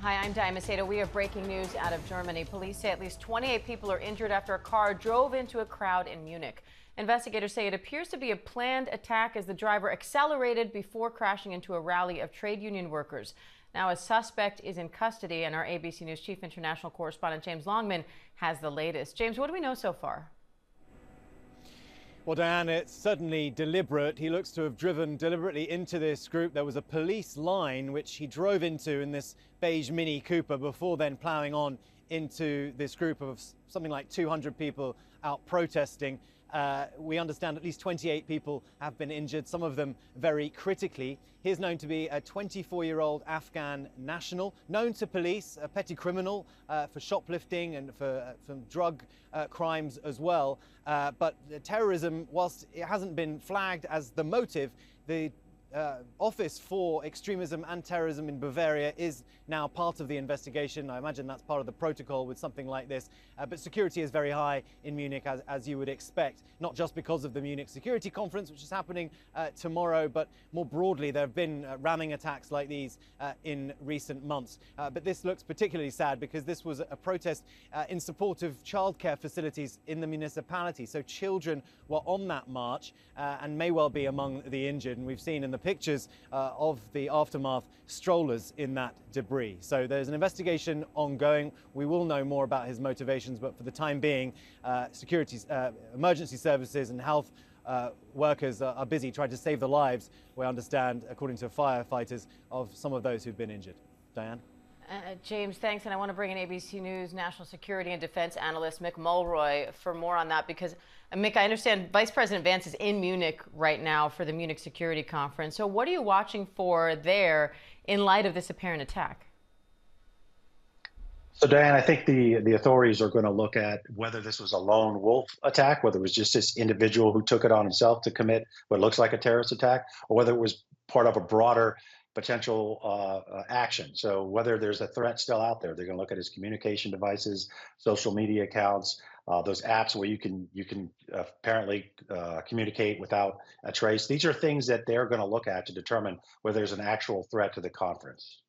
Hi, I'm Diane Macedo. We have breaking news out of Germany. Police say at least 28 people are injured after a car drove into a crowd in Munich. Investigators say it appears to be a planned attack as the driver accelerated before crashing into a rally of trade union workers. Now, a suspect is in custody, and our ABC News chief international correspondent James Longman has the latest. James, what do we know so far? Well, Diane, it's certainly deliberate. He looks to have driven deliberately into this group. There was a police line which he drove into in this beige Mini Cooper before then ploughing on into this group of something like 200 people out protesting. We understand at least 28 people have been injured, some of them very critically. He is known to be a 24-year-old Afghan national, known to police, a petty criminal for shoplifting and for drug crimes as well. But terrorism, whilst it hasn't been flagged as the motive, the Office for Extremism and Terrorism in Bavaria is now part of the investigation. I imagine that's part of the protocol with something like this. But security is very high in Munich, as you would expect, not just because of the Munich Security Conference, which is happening tomorrow, but more broadly, there have been ramming attacks like these in recent months. But this looks particularly sad because this was a protest in support of childcare facilities in the municipality. So children were on that march and may well be among the injured. And we've seen in the pictures of the aftermath strollers in that debris. So there's an investigation ongoing. We will know more about his motivations, but for the time being, emergency services and health workers are busy trying to save the lives, we understand, according to firefighters, of some of those who've been injured. Diane? James, thanks. And I want to bring in ABC News national security and defense analyst Mick Mulroy for more on that, because Mick, I understand Vice President Vance is in Munich right now for the Munich Security Conference. So what are you watching for there in light of this apparent attack? So, Diane, I think the authorities are going to look at whether this was a lone wolf attack, whether it was just this individual who took it on himself to commit what looks like a terrorist attack, or whether it was part of a broader potential action. So whether there's a threat still out there, they're going to look at his communication devices, social media accounts, those apps where you can apparently communicate without a trace. These are things that they're going to look at to determine whether there's an actual threat to the conference.